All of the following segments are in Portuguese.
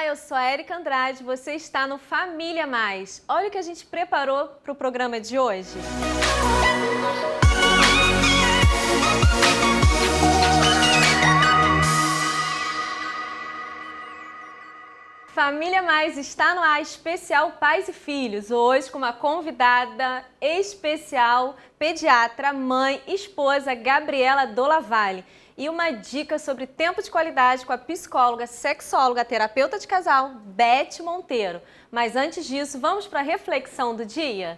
eu sou a Érica Andrade, você está no Família Mais. Olha o que a gente preparou para o programa de hoje. Família Mais está no ar, especial Pais e Filhos, hoje com uma convidada especial, pediatra, mãe, esposa, Gabriela Dolavale. E uma dica sobre tempo de qualidade com a psicóloga, sexóloga, terapeuta de casal, Beth Monteiro. Mas antes disso, vamos para a reflexão do dia?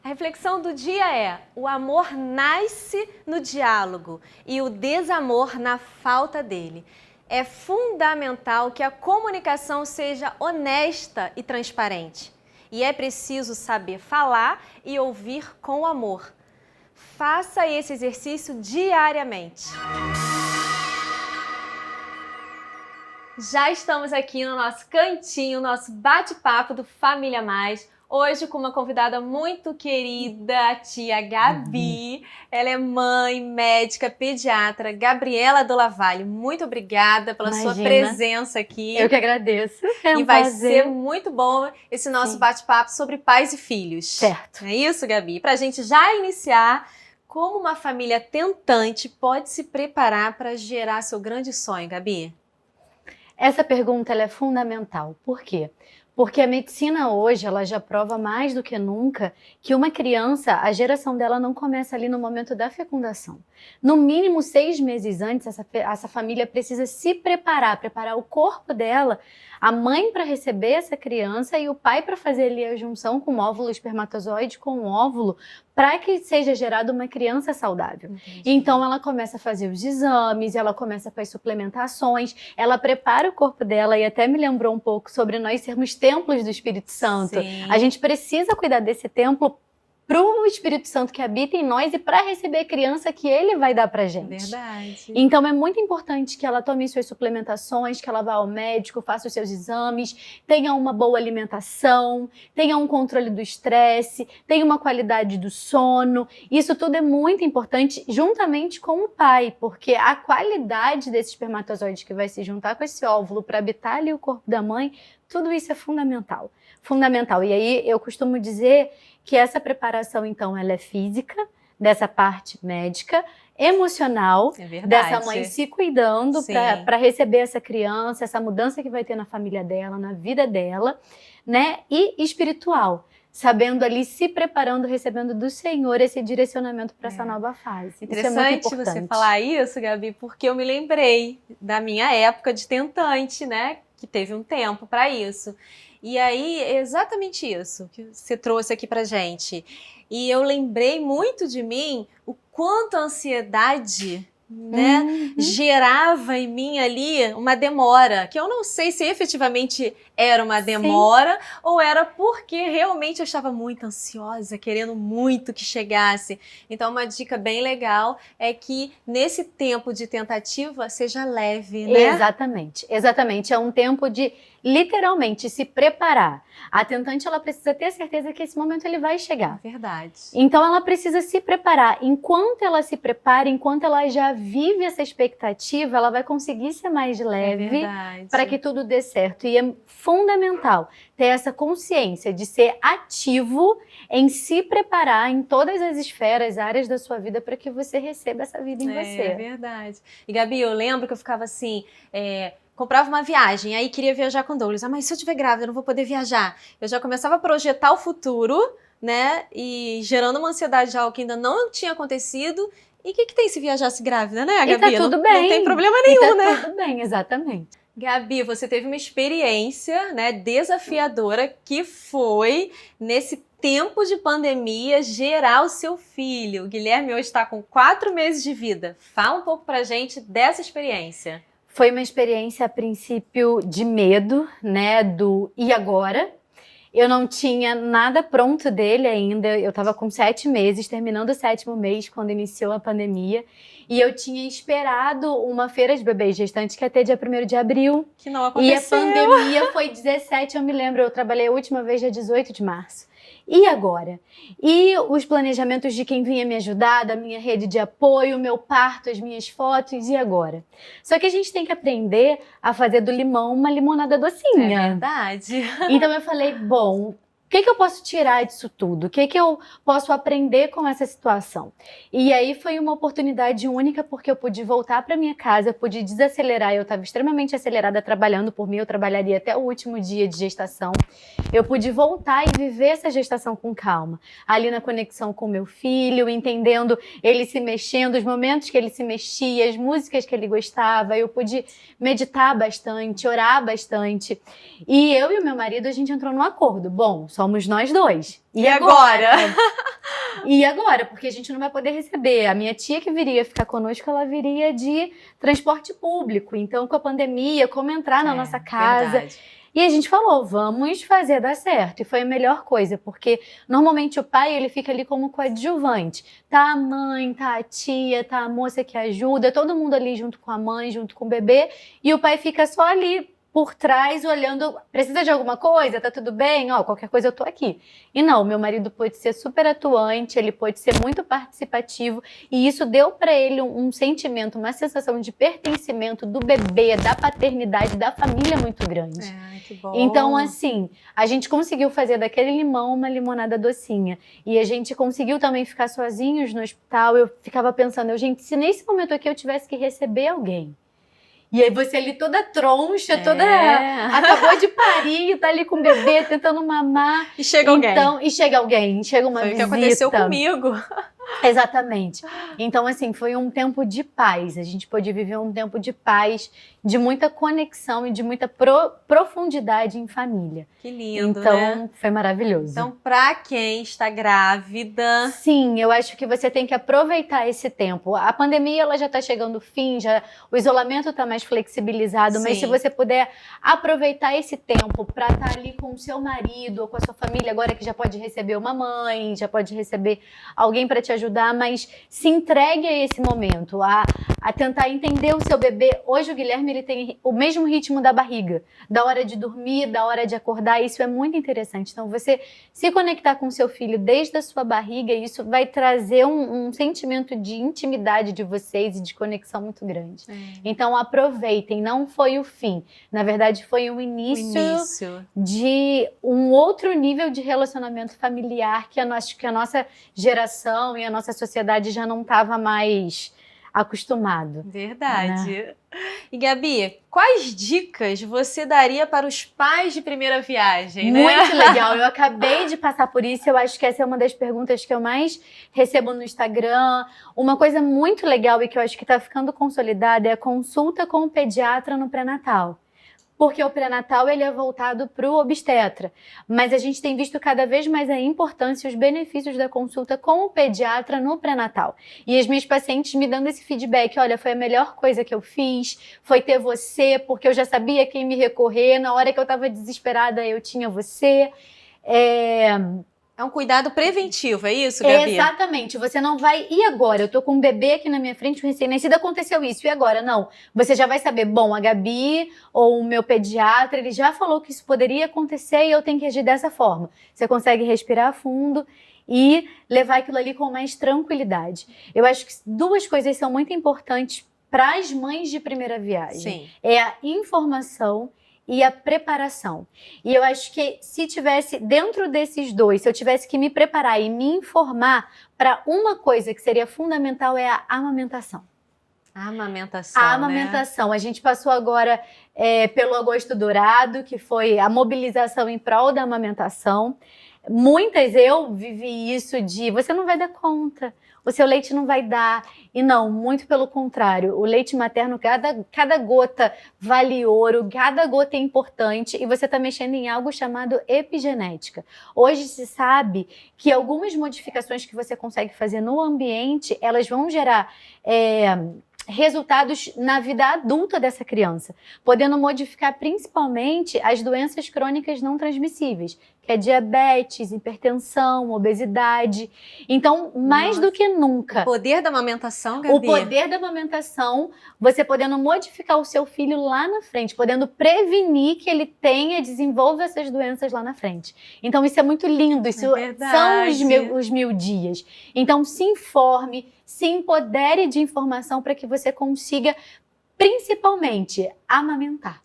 A reflexão do dia é: o amor nasce no diálogo e o desamor na falta dele. É fundamental que a comunicação seja honesta e transparente. E é preciso saber falar e ouvir com amor. Faça esse exercício diariamente. Já estamos aqui no nosso cantinho, nosso bate-papo do Família Mais. Hoje com uma convidada muito querida, a tia Gabi. Ela é mãe, médica, pediatra, Gabriela Dolavale. Muito obrigada pela sua presença aqui. Eu que agradeço. É um vai prazer. ser muito bom esse nosso bate-papo sobre pais e filhos. Certo. É isso, Gabi? Para a gente já iniciar, como uma família tentante pode se preparar para gerar seu grande sonho, Gabi? Essa pergunta ela é fundamental. Por quê? Porque a medicina hoje, ela já prova mais do que nunca que uma criança, a geração dela não começa ali no momento da fecundação. No mínimo 6 meses antes, essa família precisa se preparar o corpo dela, a mãe para receber essa criança e o pai para fazer ali a junção com o óvulo, o espermatozoide com o óvulo, para que seja gerada uma criança saudável. Entendi. Então ela começa a fazer os exames, ela começa com as suplementações, ela prepara o corpo dela e até me lembrou um pouco sobre nós sermos templos do Espírito Santo. Sim. A gente precisa cuidar desse templo para o Espírito Santo que habita em nós e para receber a criança que ele vai dar pra gente. Verdade. Então é muito importante que ela tome suas suplementações, que ela vá ao médico, faça os seus exames, tenha uma boa alimentação, tenha um controle do estresse, tenha uma qualidade do sono. Isso tudo é muito importante juntamente com o pai, porque a qualidade desse espermatozoide que vai se juntar com esse óvulo para habitar ali o corpo da mãe, tudo isso é fundamental. Fundamental. E aí eu costumo dizer que essa preparação, então, ela é física, dessa parte médica, emocional, dessa mãe se cuidando para receber essa criança, essa mudança que vai ter na família dela, na vida dela, né? E espiritual, sabendo ali, se preparando, recebendo do Senhor esse direcionamento para essa nova fase. Interessante você falar isso, Gabi, porque eu me lembrei da minha época de tentante, né? Que teve um tempo para isso. E aí, é exatamente isso que você trouxe aqui pra gente. E eu lembrei muito de mim o quanto a ansiedade, né, gerava em mim ali uma demora, que eu não sei se efetivamente era uma demora ou era porque realmente eu estava muito ansiosa, querendo muito que chegasse. Então, uma dica bem legal é que nesse tempo de tentativa seja leve, né? Exatamente, exatamente. É um tempo de literalmente se preparar. A tentante, ela precisa ter certeza que esse momento ele vai chegar. Verdade. Então ela precisa se preparar. Enquanto ela se prepara, enquanto ela já vive essa expectativa, ela vai conseguir ser mais leve para que tudo dê certo. E é fundamental ter essa consciência de ser ativo em se preparar em todas as esferas, áreas da sua vida para que você receba essa vida em você. É verdade. E Gabi, eu lembro que eu ficava assim... comprava uma viagem, aí queria viajar com Douglas. Mas se eu estiver grávida, eu não vou poder viajar. Eu já começava a projetar o futuro, né? E gerando uma ansiedade de algo que ainda não tinha acontecido. E o que tem se viajasse grávida, né, Gabi? E tá tudo bem. Não tem problema nenhum, né? Tudo bem, exatamente. Gabi, você teve uma experiência, né, desafiadora que foi nesse tempo de pandemia gerar o seu filho. O Guilherme hoje está com 4 meses de vida. Fala um pouco pra gente dessa experiência. Foi uma experiência, a princípio, de medo, né, do e agora? Eu não tinha nada pronto dele ainda, eu estava com 7 meses, terminando o 7º mês, quando iniciou a pandemia, e eu tinha esperado uma feira de bebês gestantes que ia ter dia 1º de abril. Que não aconteceu. E a pandemia foi 17, eu me lembro, eu trabalhei a última vez dia 18 de março. E agora? E os planejamentos de quem vinha me ajudar, da minha rede de apoio, o meu parto, as minhas fotos, e agora? Só que a gente tem que aprender a fazer do limão uma limonada docinha. É verdade. Então eu falei, bom, o que eu posso tirar disso tudo? O que eu posso aprender com essa situação? E aí foi uma oportunidade única porque eu pude voltar para minha casa, eu pude desacelerar, eu estava extremamente acelerada trabalhando, por mim eu trabalharia até o último dia de gestação. Eu pude voltar e viver essa gestação com calma, ali na conexão com meu filho, entendendo ele se mexendo, os momentos que ele se mexia, as músicas que ele gostava, eu pude meditar bastante, orar bastante. E eu e o meu marido, a gente entrou num acordo. Bom, somos nós dois. E agora? E agora? Porque a gente não vai poder receber. A minha tia que viria ficar conosco, ela viria de transporte público. Então, com a pandemia, como entrar na nossa casa... Verdade. E a gente falou, vamos fazer dar certo. E foi a melhor coisa, porque normalmente o pai, ele fica ali como coadjuvante. Tá a mãe, tá a tia, tá a moça que ajuda, todo mundo ali junto com a mãe, junto com o bebê. E o pai fica só ali por trás, olhando, precisa de alguma coisa? Tá tudo bem? Ó, qualquer coisa eu tô aqui. E não, meu marido pôde ser super atuante, ele pôde ser muito participativo, e isso deu para ele um sentimento, uma sensação de pertencimento do bebê, da paternidade, da família muito grande. Que bom. Então, assim, a gente conseguiu fazer daquele limão uma limonada docinha. E a gente conseguiu também ficar sozinhos no hospital. Eu ficava pensando, gente, se nesse momento aqui eu tivesse que receber alguém, e aí você ali toda troncha, toda... Acabou de parir, tá ali com o bebê, tentando mamar. E chega alguém. E chega alguém, chega uma visita. Foi o que aconteceu comigo. Exatamente. Então, assim, foi um tempo de paz. A gente pôde viver um tempo de paz, de muita conexão e de muita profundidade em família. Que lindo, então, né? Foi maravilhoso. Então, pra quem está grávida... Sim, eu acho que você tem que aproveitar esse tempo. A pandemia, ela já tá chegando ao fim, o isolamento tá mais flexibilizado, mas se você puder aproveitar esse tempo para estar ali com o seu marido ou com a sua família, agora que já pode receber uma mãe, já pode receber alguém para te ajudar, mas se entregue a esse momento, a tentar entender o seu bebê. Hoje o Guilherme, ele tem o mesmo ritmo da barriga, da hora de dormir, da hora de acordar, isso é muito interessante. Então você se conectar com o seu filho desde a sua barriga, isso vai trazer um sentimento de intimidade de vocês e de conexão muito grande. Então aproveitem, não foi o fim, na verdade foi o início de um outro nível de relacionamento familiar que a nossa geração e a nossa sociedade já não estava mais acostumado. Verdade. Né? E Gabi, quais dicas você daria para os pais de primeira viagem, né? Muito legal, eu acabei de passar por isso, eu acho que essa é uma das perguntas que eu mais recebo no Instagram. Uma coisa muito legal e que eu acho que está ficando consolidada é a consulta com o pediatra no pré-natal. Porque o pré-natal ele é voltado para o obstetra, mas a gente tem visto cada vez mais a importância e os benefícios da consulta com o pediatra no pré-natal. E as minhas pacientes me dando esse feedback, olha, foi a melhor coisa que eu fiz, foi ter você, porque eu já sabia quem me recorrer, na hora que eu estava desesperada eu tinha você. É um cuidado preventivo, é isso, Gabi? Exatamente, você não vai, e agora? Eu tô com um bebê aqui na minha frente, um recém-nascido, aconteceu isso, e agora? Não, você já vai saber, bom, a Gabi ou o meu pediatra, ele já falou que isso poderia acontecer e eu tenho que agir dessa forma. Você consegue respirar fundo e levar aquilo ali com mais tranquilidade. Eu acho que duas coisas são muito importantes para as mães de primeira viagem. Sim. É a informação e a preparação. E eu acho que se tivesse, dentro desses dois, se eu tivesse que me preparar e me informar para uma coisa que seria fundamental é a amamentação. A amamentação, A amamentação. Né? A gente passou agora pelo Agosto Dourado, que foi a mobilização em prol da amamentação. Eu vivi isso de, você não vai dar conta, o seu leite não vai dar. E não, muito pelo contrário, o leite materno, cada gota vale ouro, cada gota é importante e você está mexendo em algo chamado epigenética. Hoje se sabe que algumas modificações que você consegue fazer no ambiente, elas vão gerar resultados na vida adulta dessa criança, podendo modificar principalmente as doenças crônicas não transmissíveis, que é diabetes, hipertensão, obesidade. Então, mais do que nunca, O poder da amamentação, Gabi. o poder da amamentação, você podendo modificar o seu filho lá na frente, podendo prevenir que ele desenvolva essas doenças lá na frente. Então, isso é muito lindo, isso são os 1000 dias. Então, se informe, se empodere de informação para que você consiga, principalmente, amamentar.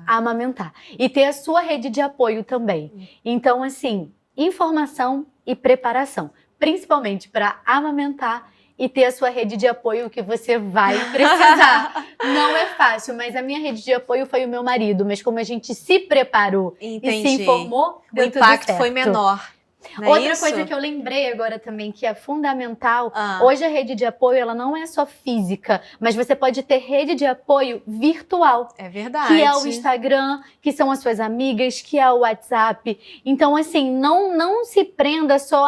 Amamentar. E ter a sua rede de apoio também. Então, assim, informação e preparação. Principalmente para amamentar e ter a sua rede de apoio que você vai precisar. Não é fácil, mas a minha rede de apoio foi o meu marido. Mas como a gente se preparou e se informou, o impacto foi menor. Outra coisa que eu lembrei agora também, que é fundamental, hoje a rede de apoio, ela não é só física, mas você pode ter rede de apoio virtual. É verdade. Que é o Instagram, que são as suas amigas, que é o WhatsApp. Então, assim, não se prenda só,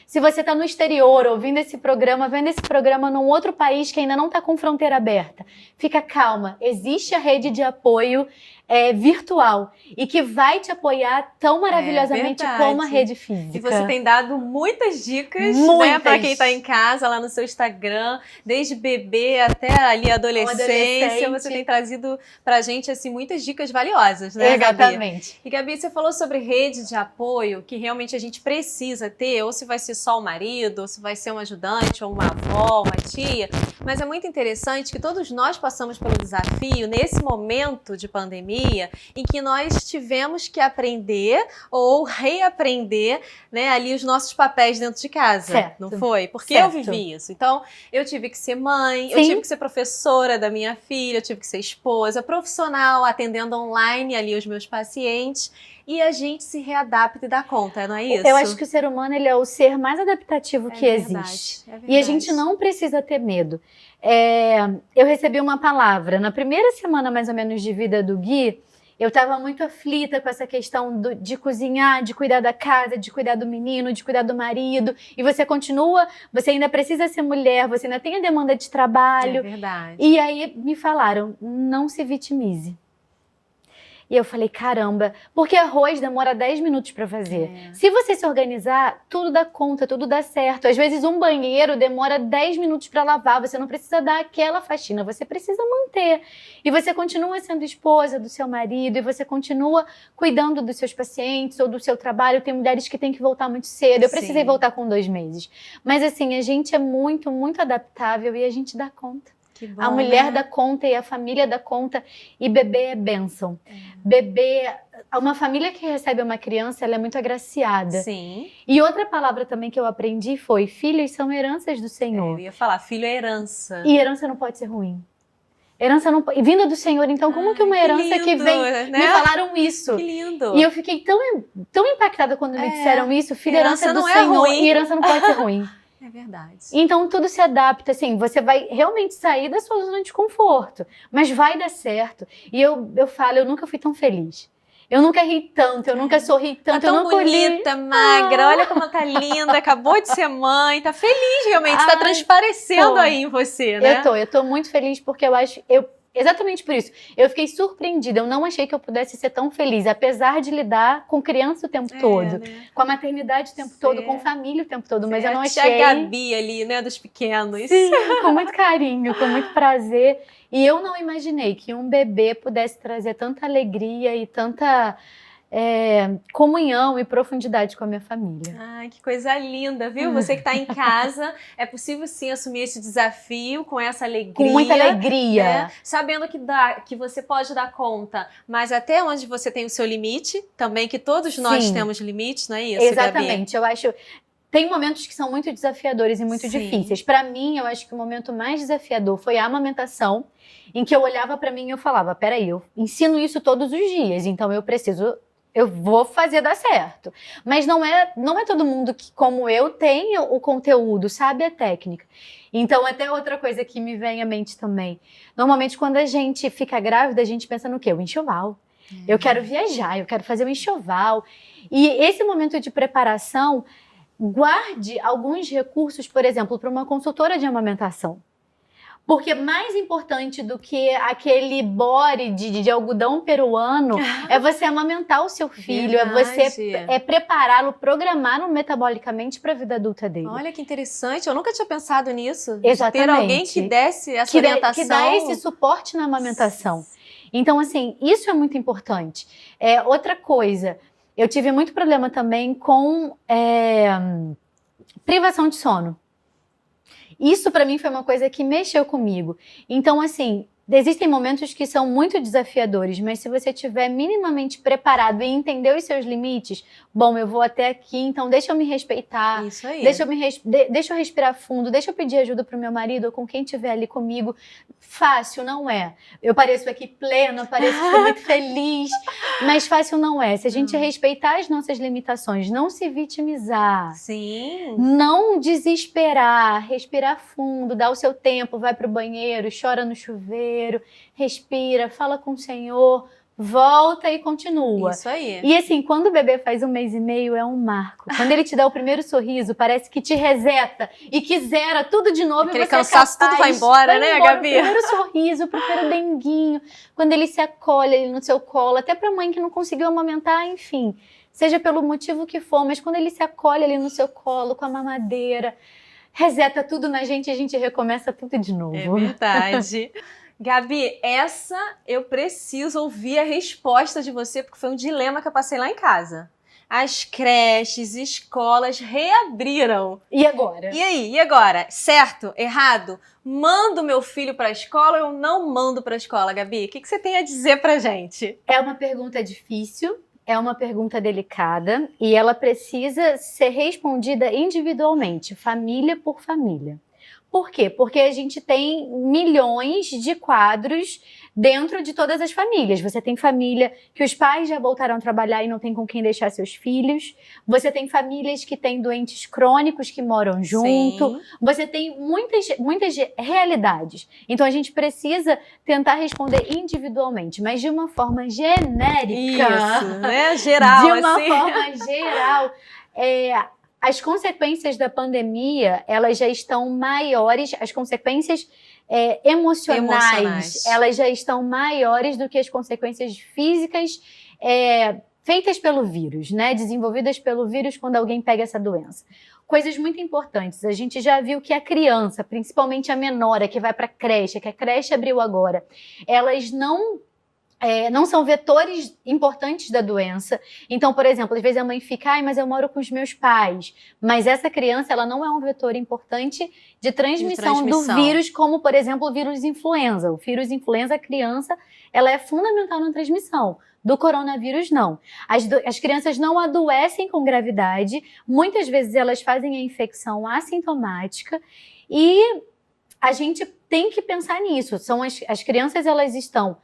se você tá no exterior, ouvindo esse programa, vendo esse programa num outro país que ainda não tá com fronteira aberta. Fica calma, existe a rede de apoio virtual e que vai te apoiar tão maravilhosamente como a rede física. E você tem dado muitas dicas, né, para quem está em casa, lá no seu Instagram, desde bebê até ali adolescência, você tem trazido pra gente assim muitas dicas valiosas, né, Exatamente. Gabi? E Gabi, você falou sobre rede de apoio, que realmente a gente precisa ter, ou se vai ser só o marido, ou se vai ser um ajudante, ou uma avó, uma tia, mas é muito interessante que todos nós passamos pelo desafio nesse momento de pandemia, em que nós tivemos que aprender ou reaprender, né, ali os nossos papéis dentro de casa, certo. Não foi? Porque certo. eu vivi isso. Então, eu tive que ser mãe, Sim. eu tive que ser professora da minha filha, eu tive que ser esposa, profissional, atendendo online ali os meus pacientes. E a gente se readapta e dá conta, não é isso? Eu acho que o ser humano, ele é o ser mais adaptativo que existe. É verdade. E a gente não precisa ter medo. Eu recebi uma palavra. Na primeira semana, mais ou menos, de vida do Gui, eu estava muito aflita com essa questão de cozinhar, de cuidar da casa, de cuidar do menino, de cuidar do marido. E você ainda precisa ser mulher, você ainda tem a demanda de trabalho. É verdade. E aí me falaram, não se vitimize. E eu falei, caramba, porque arroz demora 10 minutos para fazer. Se você se organizar, tudo dá conta, tudo dá certo. Às vezes um banheiro demora 10 minutos para lavar, você não precisa dar aquela faxina, você precisa manter. E você continua sendo esposa do seu marido, e você continua cuidando dos seus pacientes ou do seu trabalho. Tem mulheres que têm que voltar muito cedo, eu precisei voltar com 2 meses. Mas assim, a gente é muito, muito adaptável e a gente dá conta. Que bom, a mulher né? dá conta e a família dá conta, e bebê é bênção. Bebê, uma família que recebe uma criança, ela é muito agraciada. Sim. E outra palavra também que eu aprendi foi, filhos são heranças do Senhor. Eu ia falar, filho é herança. E herança não pode ser ruim. Herança não pode... Vinda do Senhor, então como que uma herança lindo, que vem... né? Me falaram isso. Que lindo. E eu fiquei tão impactada quando me disseram isso, filho, herança do não é Senhor, ruim. e herança não pode ser ruim. É verdade. Então tudo se adapta, assim, você vai realmente sair da sua zona de conforto, mas vai dar certo. E eu falo, eu nunca fui tão feliz. Eu nunca ri tanto, eu nunca sorri tanto, Tá eu tão nunca bonita, magra, olha como ela tá linda, acabou de ser mãe, tá feliz realmente, tá transparecendo aí em você, né? Eu tô muito feliz porque eu acho, exatamente por isso, eu fiquei surpreendida, eu não achei que eu pudesse ser tão feliz, apesar de lidar com criança o tempo todo, né? com a maternidade o tempo todo, com família o tempo todo, mas eu não A achei... tia Gabi ali, né, dos pequenos. Sim, com muito carinho, com muito prazer, e eu não imaginei que um bebê pudesse trazer tanta alegria e tanta... comunhão e profundidade com a minha família. Ai, que coisa linda, viu? Você que está em casa, é possível sim assumir esse desafio com essa alegria. Com muita alegria. Né? Sabendo que você pode dar conta, mas até onde você tem o seu limite, também que todos nós temos limites, não é isso, Exatamente, Gabi? eu acho... Tem momentos que são muito desafiadores e muito difíceis. Para mim, eu acho que o momento mais desafiador foi a amamentação, em que eu olhava para mim e eu falava, peraí, eu ensino isso todos os dias, então eu vou fazer dar certo. Mas não é todo mundo que, como eu, tem o conteúdo, sabe a técnica. Então, até outra coisa que me vem à mente também. Normalmente, quando a gente fica grávida, a gente pensa no quê? O enxoval. Eu quero viajar, eu quero fazer um enxoval. E esse momento de preparação, guarde alguns recursos, por exemplo, para uma consultora de amamentação. Porque mais importante do que aquele body de algodão peruano é você amamentar o seu filho, é você prepará-lo, programá-lo metabolicamente para a vida adulta dele. Olha que interessante, eu nunca tinha pensado nisso. Exatamente. Ter alguém que desse essa orientação. Que dá esse suporte na amamentação. Então, assim, isso é muito importante. Outra coisa, eu tive muito problema também com privação de sono. Isso para mim foi uma coisa que mexeu comigo. Então, assim, existem momentos que são muito desafiadores, mas se você estiver minimamente preparado e entender os seus limites, bom, eu vou até aqui, então deixa eu me respeitar. Isso aí. Deixa eu respirar fundo, deixa eu pedir ajuda pro meu marido ou com quem estiver ali comigo. Fácil não é. Eu pareço aqui plena, pareço que estou muito feliz, mas fácil não é. Se a gente respeitar as nossas limitações, não se vitimizar, não desesperar, respirar fundo, dar o seu tempo, vai pro banheiro, chora no chuveiro, respira, fala com o Senhor, volta e continua. Isso aí. E assim, quando o bebê faz 1 mês e meio, é um marco. Quando ele te dá o primeiro sorriso, parece que te reseta e que zera tudo de novo. Aquele e você cansaço tudo vai embora, né, Gabi? O primeiro sorriso, o primeiro denguinho, quando ele se acolhe ali no seu colo, até pra mãe que não conseguiu amamentar, enfim, seja pelo motivo que for, mas quando ele se acolhe ali no seu colo com a mamadeira, reseta tudo na gente e a gente recomeça tudo de novo. É verdade. Gabi, essa eu preciso ouvir a resposta de você, porque foi um dilema que eu passei lá em casa. As creches, escolas reabriram. E agora? E aí? E agora? Certo? Errado? Mando meu filho para a escola ou eu não mando para a escola, Gabi? O que você tem a dizer pra gente? É uma pergunta difícil, é uma pergunta delicada e ela precisa ser respondida individualmente, família por família. Por quê? Porque a gente tem milhões de quadros dentro de todas as famílias. Você tem família que os pais já voltaram a trabalhar e não tem com quem deixar seus filhos. Você tem famílias que têm doentes crônicos que moram junto. Sim. Você tem muitas realidades. Então a gente precisa tentar responder individualmente, mas de uma forma genérica. Isso, né? Geral, de uma forma geral. As consequências da pandemia, elas já estão maiores, as consequências emocionais, elas já estão maiores do que as consequências físicas feitas pelo vírus, né? Desenvolvidas pelo vírus quando alguém pega essa doença. Coisas muito importantes, a gente já viu que a criança, principalmente a menor, a que vai para a creche, que a creche abriu agora, elas não são vetores importantes da doença. Então, por exemplo, às vezes a mãe fica, mas eu moro com os meus pais. Mas essa criança, ela não é um vetor importante de transmissão do vírus, como, por exemplo, o vírus influenza. O vírus influenza, a criança, ela é fundamental na transmissão. Do coronavírus, não. As crianças não adoecem com gravidade. Muitas vezes elas fazem a infecção assintomática. E a gente tem que pensar nisso. As crianças, elas estão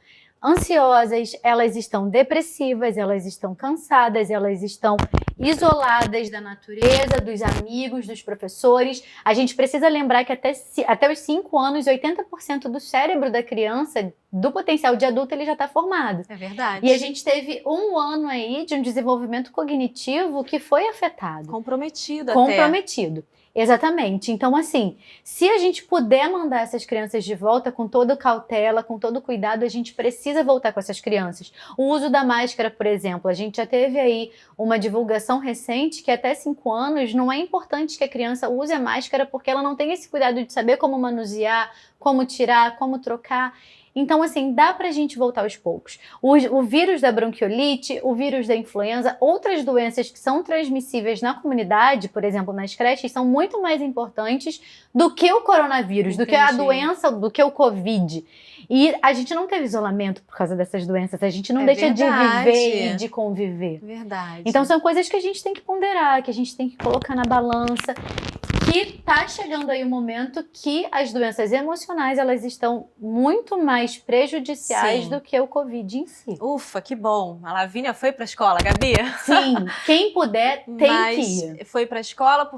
ansiosas, elas estão depressivas, elas estão cansadas, elas estão isoladas da natureza, dos amigos, dos professores. A gente precisa lembrar que até os 5 anos, 80% do cérebro da criança, do potencial de adulto, ele já está formado. É verdade. E a gente teve 1 ano aí de um desenvolvimento cognitivo que foi afetado. Comprometido. Exatamente. Então, assim, se a gente puder mandar essas crianças de volta com toda cautela, com todo cuidado, a gente precisa voltar com essas crianças. O uso da máscara, por exemplo, a gente já teve aí uma divulgação recente que até 5 anos não é importante que a criança use a máscara porque ela não tem esse cuidado de saber como manusear, como tirar, como trocar. Então, assim, dá pra gente voltar aos poucos. O vírus da bronquiolite, o vírus da influenza, outras doenças que são transmissíveis na comunidade, por exemplo, nas creches, são muito mais importantes do que o coronavírus, do que a doença, do que o Covid. E a gente não teve isolamento por causa dessas doenças, a gente não deixa de viver e de conviver. Verdade. Então, são coisas que a gente tem que ponderar, que a gente tem que colocar na balança. Que tá chegando aí um momento que as doenças emocionais, elas estão muito mais prejudiciais do que o Covid em si. Ufa, que bom. A Lavínia foi pra escola, Gabi? Sim, quem puder tem que ir. Foi pra escola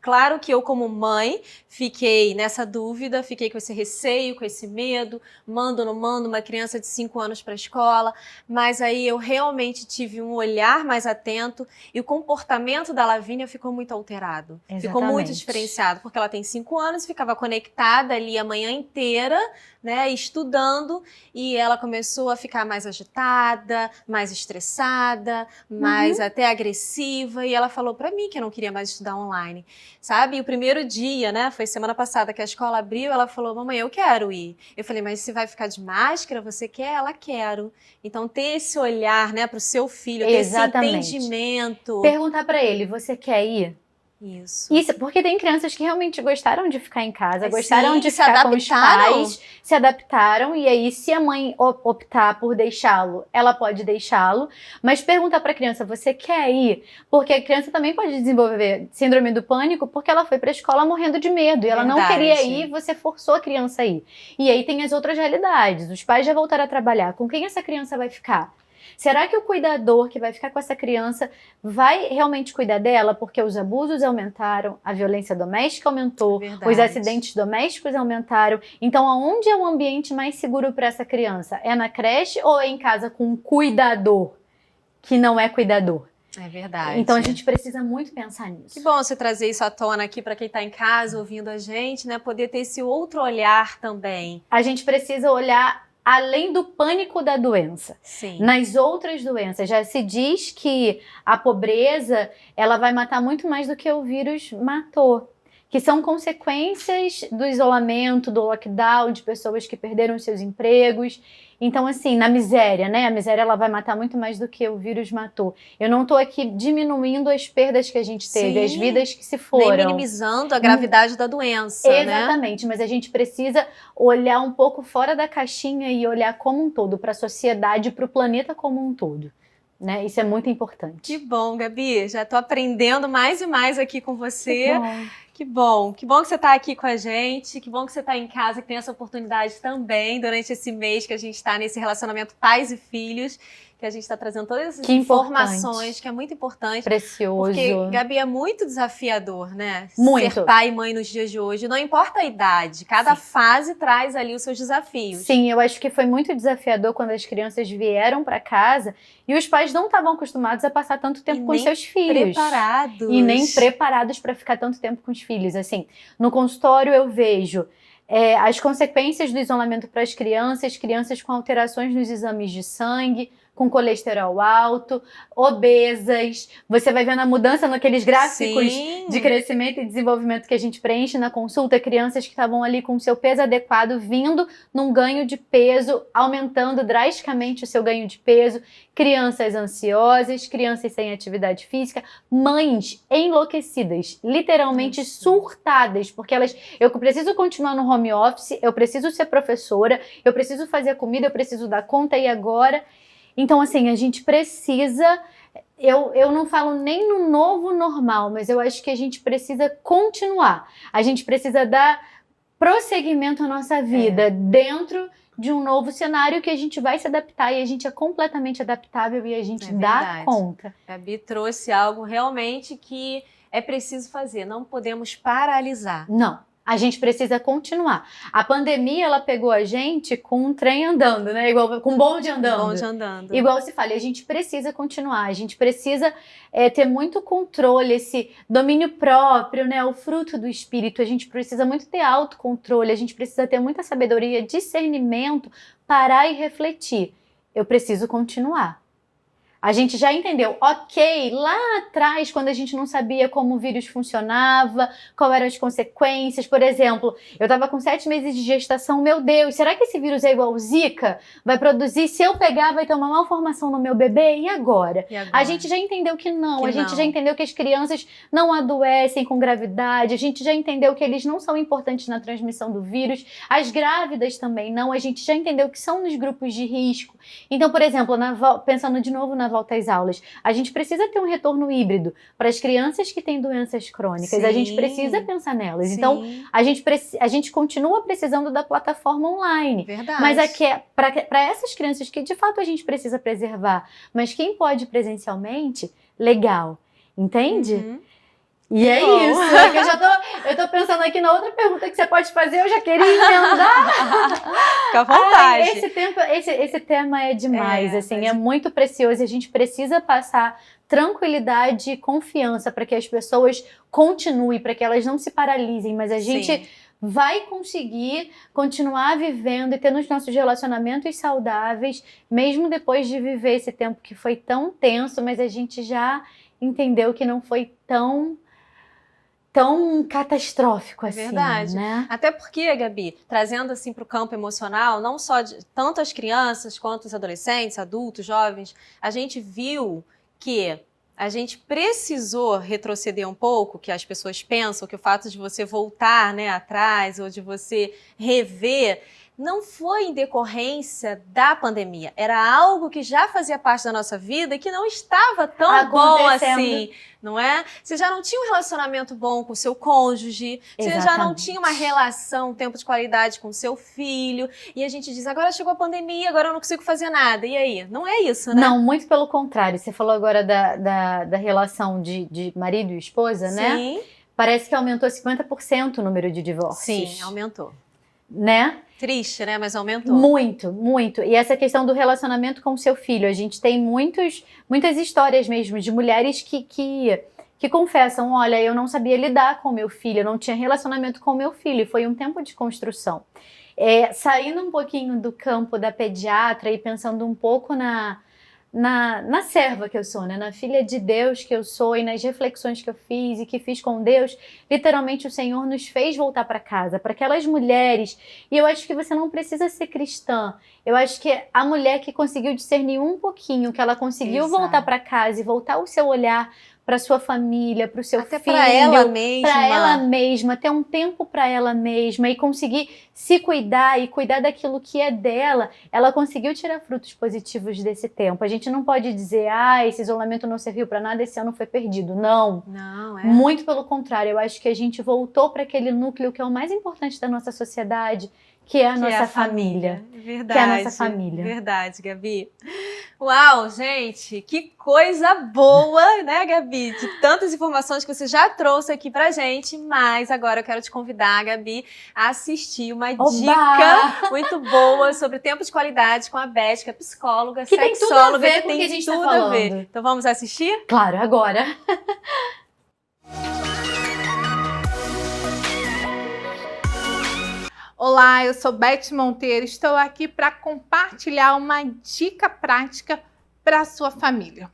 Claro que eu, como mãe, fiquei nessa dúvida, fiquei com esse receio, com esse medo, mando ou não mando uma criança de 5 anos para a escola, mas aí eu realmente tive um olhar mais atento e o comportamento da Lavínia ficou muito alterado. Ficou muito Exatamente. diferenciado, porque ela tem 5 anos, ficava conectada ali a manhã inteira, né, estudando, e ela começou a ficar mais agitada, mais estressada, mais até agressiva, e ela falou para mim que eu não queria mais estudar online. Sabe? E o primeiro dia, né? Foi semana passada que a escola abriu, ela falou, mamãe, eu quero ir. Eu falei, mas você vai ficar de máscara? Você quer? Ela quero. Então, ter esse olhar, né, para o seu filho, ter esse Exatamente. entendimento. Perguntar pra ele, você quer ir? Isso. Isso, porque tem crianças que realmente gostaram de ficar em casa, gostaram Sim, de se ficar com os adaptaram. pais, se adaptaram, e aí se a mãe optar por deixá-lo, ela pode deixá-lo, mas pergunta para a criança, você quer ir? Porque a criança também pode desenvolver síndrome do pânico porque ela foi para a escola morrendo de medo, e ela não queria ir, você forçou a criança a ir. E aí tem as outras realidades, os pais já voltaram a trabalhar, com quem essa criança vai ficar? Será que o cuidador que vai ficar com essa criança vai realmente cuidar dela? Porque os abusos aumentaram, a violência doméstica aumentou, os acidentes domésticos aumentaram. Então, aonde é o ambiente mais seguro para essa criança? É na creche ou é em casa com um cuidador que não é cuidador? É verdade. Então, a gente precisa muito pensar nisso. Que bom você trazer isso à tona aqui para quem está em casa ouvindo a gente, né? Poder ter esse outro olhar também. A gente precisa olhar além do pânico da doença. Sim. Nas outras doenças, já se diz que a pobreza, ela vai matar muito mais do que o vírus matou. Que são consequências do isolamento, do lockdown, de pessoas que perderam seus empregos. Então, assim, na miséria, né? A miséria, ela vai matar muito mais do que o vírus matou. Eu não estou aqui diminuindo as perdas que a gente teve, as vidas que se foram. Nem minimizando a gravidade da doença, Exatamente, mas a gente precisa olhar um pouco fora da caixinha e olhar como um todo, para a sociedade, para o planeta como um todo. Né? Isso é muito importante. Que bom, Gabi. Já estou aprendendo mais e mais aqui com você. Que bom. Que bom. Que bom que você está aqui com a gente. Que bom que você está em casa, que tem essa oportunidade também durante esse mês que a gente está nesse relacionamento pais e filhos, que a gente está trazendo todas essas informações, que é muito importante. Precioso. Porque, Gabi, é muito desafiador, né? Muito. Ser pai e mãe nos dias de hoje. Não importa a idade, cada fase traz ali os seus desafios. Sim, eu acho que foi muito desafiador quando as crianças vieram para casa e os pais não estavam acostumados a passar tanto tempo com seus filhos. Preparados. E nem preparados para ficar tanto tempo com os filhos. Assim, no consultório eu vejo as consequências do isolamento para as crianças com alterações nos exames de sangue, com colesterol alto, obesas. Você vai vendo a mudança naqueles gráficos de crescimento e desenvolvimento que a gente preenche na consulta. Crianças que estavam ali com o seu peso adequado, vindo num ganho de peso, aumentando drasticamente o seu ganho de peso. Crianças ansiosas, crianças sem atividade física, mães enlouquecidas, literalmente surtadas, porque eu preciso continuar no home office, eu preciso ser professora, eu preciso fazer comida, eu preciso dar conta, e agora? Então, assim, a gente precisa, eu não falo nem no novo normal, mas eu acho que a gente precisa continuar. A gente precisa dar prosseguimento à nossa vida dentro de um novo cenário que a gente vai se adaptar, e a gente é completamente adaptável e a gente dá conta. Gabi trouxe algo realmente que é preciso fazer, não podemos paralisar. Não. A gente precisa continuar. A pandemia, ela pegou a gente com um trem andando, né? Igual com um bonde andando. Bonde andando. Igual se fala, a gente precisa continuar, a gente precisa ter muito controle, esse domínio próprio, né? O fruto do espírito. A gente precisa muito ter autocontrole, a gente precisa ter muita sabedoria, discernimento, parar e refletir. Eu preciso continuar. A gente já entendeu, ok, lá atrás, quando a gente não sabia como o vírus funcionava, quais eram as consequências, por exemplo, eu estava com 7 meses de gestação, meu Deus, será que esse vírus é igual ao Zika? Vai produzir, se eu pegar, vai ter uma malformação no meu bebê? E agora? A gente já entendeu que não, gente já entendeu que as crianças não adoecem com gravidade, a gente já entendeu que eles não são importantes na transmissão do vírus, as grávidas também não, a gente já entendeu que são nos grupos de risco. Então, por exemplo, pensando de novo na volta às aulas, a gente precisa ter um retorno híbrido para as crianças que têm doenças crônicas. A gente precisa pensar nelas. Então, a gente continua precisando da plataforma online. Verdade. Mas para essas crianças que de fato a gente precisa preservar, mas quem pode presencialmente, legal. Entende? E é Bom. isso. É que eu tô pensando aqui na outra pergunta que você pode fazer, eu já queria emendar. Fica à vontade. Esse tema é demais, assim, mas- é muito precioso e a gente precisa passar tranquilidade e confiança para que as pessoas continuem, para que elas não se paralisem, mas a gente Sim. vai conseguir continuar vivendo e tendo os nossos relacionamentos saudáveis, mesmo depois de viver esse tempo que foi tão tenso, mas a gente já entendeu que não foi tão catastrófico assim, Verdade. né? Até porque, Gabi, trazendo assim para o campo emocional, não só de tanto as crianças quanto os adolescentes, adultos, jovens, a gente viu que a gente precisou retroceder um pouco, que as pessoas pensam que o fato de você voltar, né, atrás ou de você rever não foi em decorrência da pandemia, era algo que já fazia parte da nossa vida e que não estava tão bom Acontecendo. assim, não é? Você já não tinha um relacionamento bom com o seu cônjuge, você já não Exatamente. tinha uma relação, um tempo de qualidade com o seu filho, e a gente diz, agora chegou a pandemia, agora eu não consigo fazer nada, e aí? Não é isso, né? Não, muito pelo contrário. Você falou agora da relação de marido e esposa, né? Sim, Parece que aumentou 50% o número de divórcios. sim, aumentou. Né? Triste, né? Mas aumentou. Muito, muito. E essa questão do relacionamento com o seu filho. A gente tem muitas histórias mesmo de mulheres que confessam, olha, eu não sabia lidar com o meu filho, eu não tinha relacionamento com o meu filho. E foi um tempo de construção. Saindo um pouquinho do campo da pediatra e pensando um pouco na serva que eu sou, né? Na filha de Deus que eu sou e nas reflexões que eu fiz e que fiz com Deus, literalmente o Senhor nos fez voltar para casa, para aquelas mulheres. E eu acho que você não precisa ser cristã. Eu acho que a mulher que conseguiu discernir um pouquinho, que ela conseguiu Exato. voltar para casa e voltar o seu olhar para sua família, para o seu Até filho, para ela mesma. para ela mesma, ter um tempo para ela mesma e conseguir se cuidar e cuidar daquilo que é dela, ela conseguiu tirar frutos positivos desse tempo. A gente não pode dizer, esse isolamento não serviu para nada, esse ano foi perdido. Não. Não, é. Muito pelo contrário, eu acho que a gente voltou para aquele núcleo que é o mais importante da nossa sociedade, que é a nossa família. Verdade. Que é a nossa família. Verdade, Gabi. Uau, gente, que coisa boa, né, Gabi? De tantas informações que você já trouxe aqui pra gente, mas agora eu quero te convidar, Gabi, a assistir uma dica muito boa sobre tempo de qualidade com a Beth, que é psicóloga, que tem tudo a ver com o que a gente tá falando. Então vamos assistir? Claro, agora. Olá, eu sou Beth Monteiro, estou aqui para compartilhar uma dica prática para a sua família.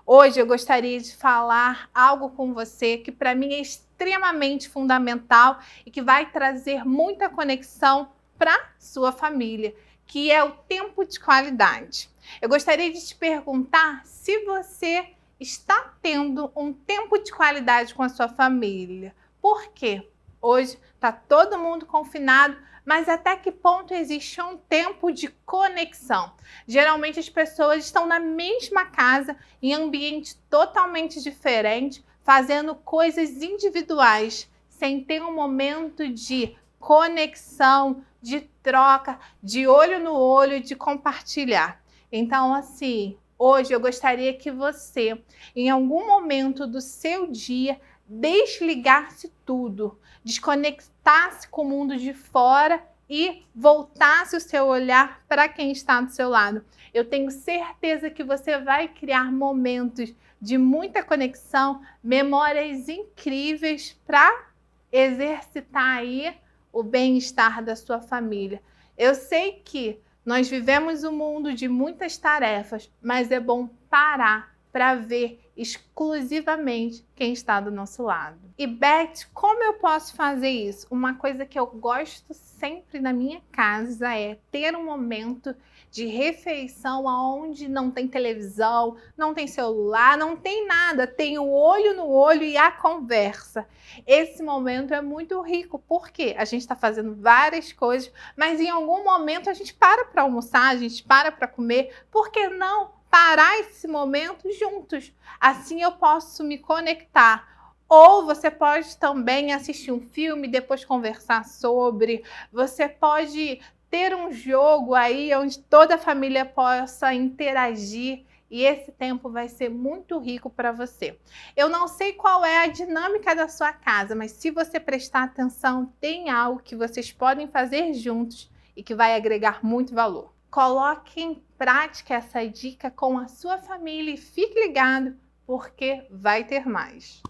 Hoje eu gostaria de falar algo com você que para mim é extremamente fundamental e que vai trazer muita conexão para a sua família, que é o tempo de qualidade. Eu gostaria de te perguntar se você está tendo um tempo de qualidade com a sua família. Por quê? Hoje está todo mundo confinado, mas até que ponto existe um tempo de conexão? Geralmente as pessoas estão na mesma casa, em ambiente totalmente diferente, fazendo coisas individuais, sem ter um momento de conexão, de troca, de olho no olho, de compartilhar. Então, assim, hoje eu gostaria que você, em algum momento do seu dia, desligasse tudo, desconectasse com o mundo de fora e voltasse o seu olhar para quem está do seu lado. Eu tenho certeza que você vai criar momentos de muita conexão, memórias incríveis para exercitar aí o bem-estar da sua família. Eu sei que nós vivemos um mundo de muitas tarefas, mas é bom parar para ver exclusivamente quem está do nosso lado. E Beth, como eu posso fazer isso? Uma coisa que eu gosto sempre na minha casa é ter um momento de refeição onde não tem televisão, não tem celular, não tem nada, tem o olho no olho e a conversa. Esse momento é muito rico, porque a gente está fazendo várias coisas, mas em algum momento a gente para almoçar, a gente para comer. Por que não parar esse momento juntos? Assim eu posso me conectar. Ou você pode também assistir um filme, depois conversar sobre. Você pode ter um jogo aí onde toda a família possa interagir e esse tempo vai ser muito rico para você. Eu não sei qual é a dinâmica da sua casa, mas se você prestar atenção, tem algo que vocês podem fazer juntos e que vai agregar muito valor. Coloque em prática essa dica com a sua família e fique ligado, porque vai ter mais.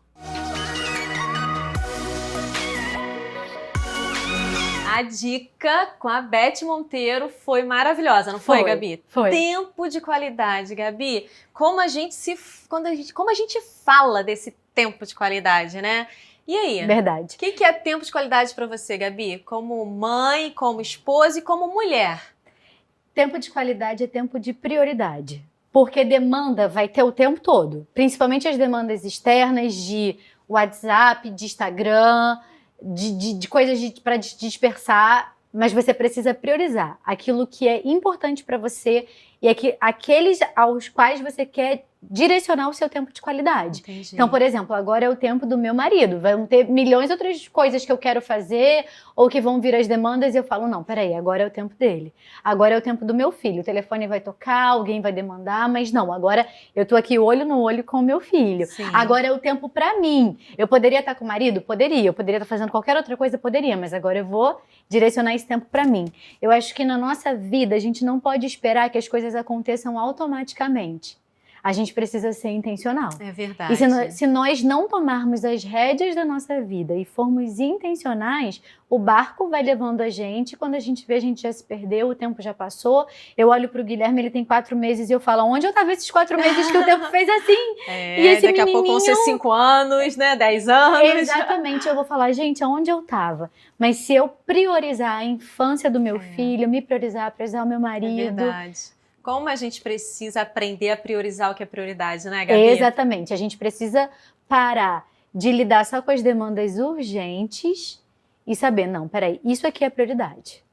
A dica com a Beth Monteiro foi maravilhosa, não foi, Gabi? Foi. Tempo de qualidade, Gabi. Como a gente fala desse tempo de qualidade, né? E aí? Verdade. O que é tempo de qualidade para você, Gabi? Como mãe, como esposa e como mulher? Tempo de qualidade é tempo de prioridade. Porque demanda vai ter o tempo todo. Principalmente as demandas externas de WhatsApp, de Instagram, de coisas para dispersar. Mas você precisa priorizar aquilo que é importante para você e aqueles aos quais você quer direcionar o seu tempo de qualidade. Entendi. Então, por exemplo, agora é o tempo do meu marido. Vão ter milhões de outras coisas que eu quero fazer ou que vão vir as demandas e eu falo, não, peraí, agora é o tempo dele. Agora é o tempo do meu filho. O telefone vai tocar, alguém vai demandar, mas não, agora eu tô aqui olho no olho com o meu filho. Sim. Agora é o tempo pra mim. Eu poderia estar com o marido? Poderia. Eu poderia estar fazendo qualquer outra coisa? Poderia. Mas agora eu vou direcionar esse tempo pra mim. Eu acho que na nossa vida a gente não pode esperar que as coisas aconteçam automaticamente. A gente precisa ser intencional. É verdade. E se nós não tomarmos as rédeas da nossa vida e formos intencionais, o barco vai levando a gente. Quando a gente vê, a gente já se perdeu, o tempo já passou. Eu olho pro Guilherme, ele tem 4 meses e eu falo, onde eu tava esses 4 meses que o tempo fez assim? É, e esse daqui a pouco vão ser 5 anos, né? 10 anos. Exatamente, eu vou falar, gente, aonde eu tava? Mas se eu priorizar a infância do meu filho, me priorizar o meu marido... É verdade. Como a gente precisa aprender a priorizar o que é prioridade, né, Gabi? Exatamente. A gente precisa parar de lidar só com as demandas urgentes e saber, não, peraí, isso aqui é prioridade.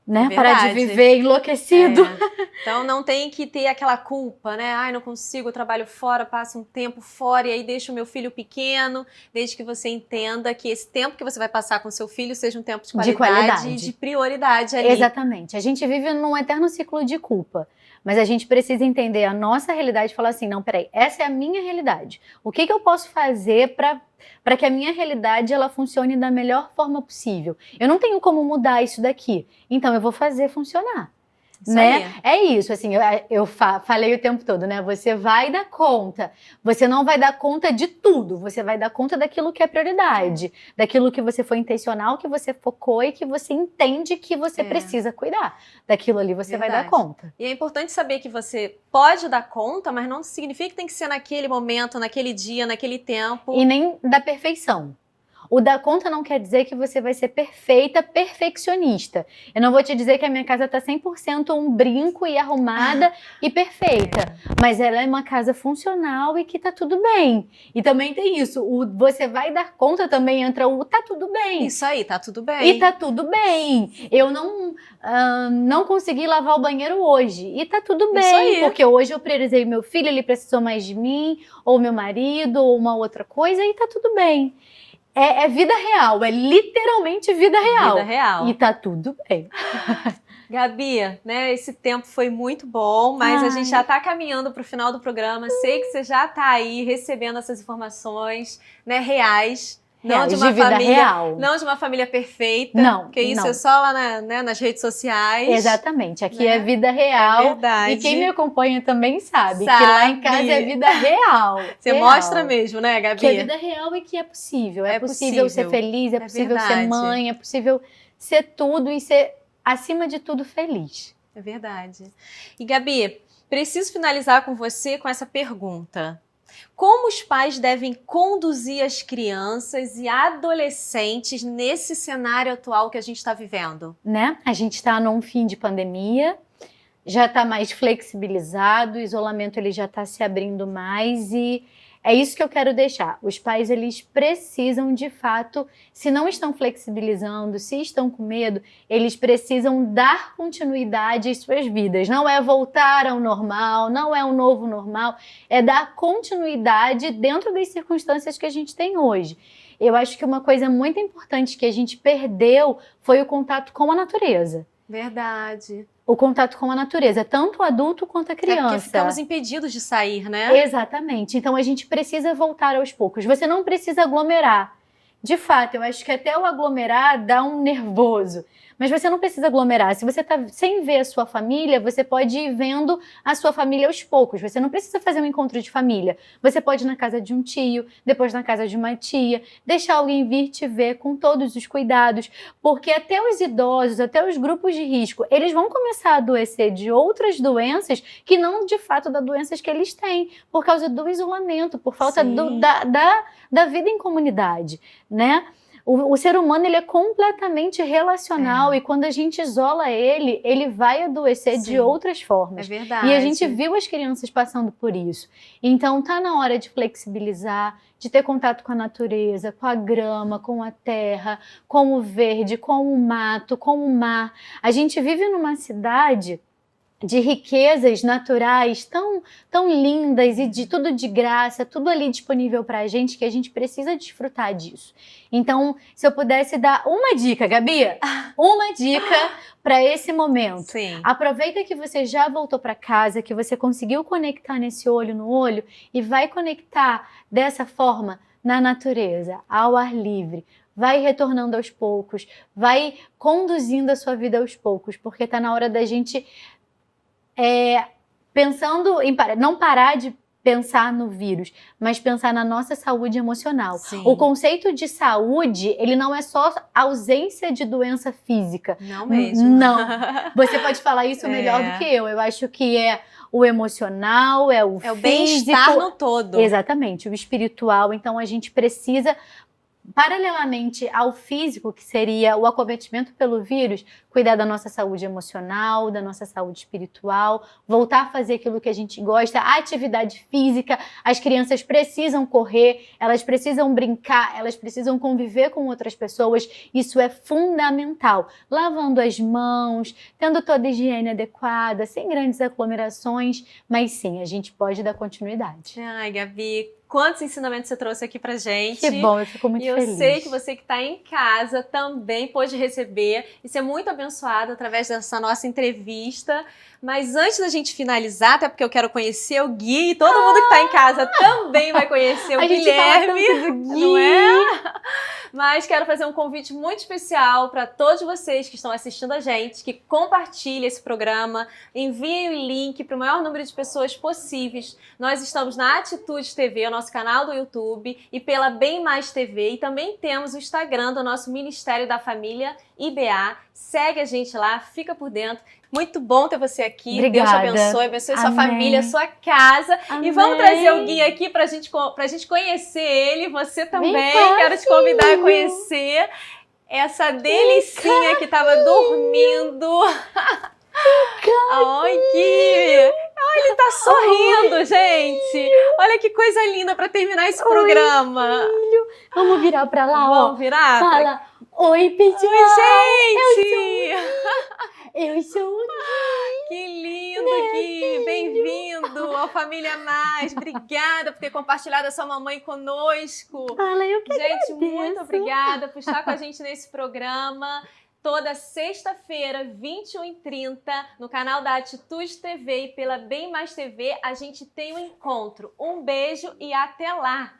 Né? É Parar de viver enlouquecido. É. Então não tem que ter aquela culpa, né? Ai, não consigo, eu trabalho fora, passo um tempo fora e aí deixo o meu filho pequeno, desde que você entenda que esse tempo que você vai passar com seu filho seja um tempo de qualidade. E de prioridade ali. Exatamente. A gente vive num eterno ciclo de culpa. Mas a gente precisa entender a nossa realidade e falar assim, não, peraí, essa é a minha realidade. O que eu posso fazer para que a minha realidade ela funcione da melhor forma possível? Eu não tenho como mudar isso daqui, então eu vou fazer funcionar. Isso né? É isso, assim, eu falei o tempo todo, né? Você vai dar conta, você não vai dar conta de tudo, você vai dar conta daquilo que é prioridade, daquilo que você foi intencional, que você focou e que você entende que você precisa cuidar. Daquilo ali você vai dar conta. E é importante saber que você pode dar conta, mas não significa que tem que ser naquele momento, naquele dia, naquele tempo. E nem da perfeição. O dar conta não quer dizer que você vai ser perfeita, perfeccionista. Eu não vou te dizer que a minha casa está 100% um brinco e arrumada e perfeita. Mas ela é uma casa funcional e que tá tudo bem. E também tem isso. O você vai dar conta também entra o tá tudo bem. Isso aí, tá tudo bem. E tá tudo bem. Eu não consegui lavar o banheiro hoje. E tá tudo bem. Isso aí. Porque hoje eu priorizei meu filho, ele precisou mais de mim, ou meu marido, ou uma outra coisa, e tá tudo bem. É vida real, é literalmente vida real. Vida real. E tá tudo bem. Gabi, né, esse tempo foi muito bom, mas a gente já tá caminhando pro final do programa. Sei que você já tá aí recebendo essas informações, né, reais. Não de uma família real. Não de uma família perfeita. Não. Porque isso é só lá nas redes sociais. Exatamente. Aqui é vida real. É verdade. E quem me acompanha também sabe que lá em casa é vida real. Você mostra mesmo, né, Gabi? Que é vida real e que é possível. É possível ser feliz, é possível ser mãe, é possível ser tudo e ser, acima de tudo, feliz. É verdade. E, Gabi, preciso finalizar com você com essa pergunta. Como os pais devem conduzir as crianças e adolescentes nesse cenário atual que a gente está vivendo? Né? A gente está num fim de pandemia, já está mais flexibilizado, o isolamento ele já está se abrindo mais e é isso que eu quero deixar. Os pais, eles precisam, de fato, se não estão flexibilizando, se estão com medo, eles precisam dar continuidade às suas vidas. Não é voltar ao normal, não é um novo normal, é dar continuidade dentro das circunstâncias que a gente tem hoje. Eu acho que uma coisa muito importante que a gente perdeu foi o contato com a natureza. Verdade. o contato com a natureza, tanto o adulto quanto a criança. Porque ficamos impedidos de sair, né? Exatamente. Então a gente precisa voltar aos poucos. Você não precisa aglomerar. De fato, eu acho que até o aglomerar dá um nervoso. Mas você não precisa aglomerar. Se você está sem ver a sua família, você pode ir vendo a sua família aos poucos. Você não precisa fazer um encontro de família. Você pode ir na casa de um tio, depois na casa de uma tia, deixar alguém vir te ver com todos os cuidados. Porque até os idosos, até os grupos de risco, eles vão começar a adoecer de outras doenças que não de fato das doenças que eles têm, por causa do isolamento, por falta da vida em comunidade, né? O ser humano, ele é completamente relacional e quando a gente isola ele, ele vai adoecer de outras formas. É verdade. E a gente viu as crianças passando por isso. Então, tá na hora de flexibilizar, de ter contato com a natureza, com a grama, com a terra, com o verde, com o mato, com o mar. A gente vive numa cidade de riquezas naturais tão lindas e de tudo de graça, tudo ali disponível para a gente, que a gente precisa desfrutar disso. Então, se eu pudesse dar uma dica, Gabi, uma dica para esse momento. Sim. Aproveita que você já voltou para casa, que você conseguiu conectar nesse olho no olho e vai conectar dessa forma na natureza, ao ar livre. Vai retornando aos poucos, vai conduzindo a sua vida aos poucos, porque está na hora da gente pensando em não parar de pensar no vírus, mas pensar na nossa saúde emocional. Sim. O conceito de saúde, ele não é só ausência de doença física. Não mesmo. Não. Você pode falar isso melhor do que eu. Eu acho que é o emocional, é o físico. É o bem-estar no todo. Exatamente, o espiritual. Então a gente precisa, paralelamente ao físico, que seria o acometimento pelo vírus, cuidar da nossa saúde emocional, da nossa saúde espiritual, voltar a fazer aquilo que a gente gosta, a atividade física. As crianças precisam correr, elas precisam brincar, elas precisam conviver com outras pessoas. Isso é fundamental. Lavando as mãos, tendo toda a higiene adequada, sem grandes aglomerações, mas sim, a gente pode dar continuidade. Ai, Gabi, quantos ensinamentos você trouxe aqui pra gente. Que bom, eu fico muito feliz. E eu sei que você que está em casa também pôde receber e ser muito abençoado através dessa nossa entrevista. Mas antes da gente finalizar, até porque eu quero conhecer o Gui, e todo mundo que está em casa também vai conhecer o Guilherme, não é? Mas quero fazer um convite muito especial para todos vocês que estão assistindo a gente, que compartilhem esse programa, enviem o link para o maior número de pessoas possíveis. Nós estamos na Atitude TV, o nosso canal do YouTube, e pela Bem Mais TV, e também temos o Instagram do nosso Ministério da Família, IBA. Segue a gente lá, fica por dentro. Muito bom ter você aqui. Obrigada. Deus te abençoe sua Amém. família, sua casa. Amém. E vamos trazer o Gui aqui pra gente conhecer ele. Você também. Vem cá, quero te convidar a conhecer essa delicinha que tava dormindo. Ai, Gui! Ai, ele tá sorrindo, gente! Olha que coisa linda pra terminar esse programa. Filho. Vamos virar pra lá, ó. Vamos virar? Fala, oi, pessoal. Oi, gente! Eu sou o Gui. Que lindo, Gui! Bem-vindo ao Família Mais. Obrigada por ter compartilhado a sua mamãe conosco. Fala, eu que Gente, agradeço. muito obrigada por estar com a gente nesse programa. Toda sexta-feira, 21h30, no canal da Atitude TV e pela Bem Mais TV, a gente tem um encontro. Um beijo e até lá!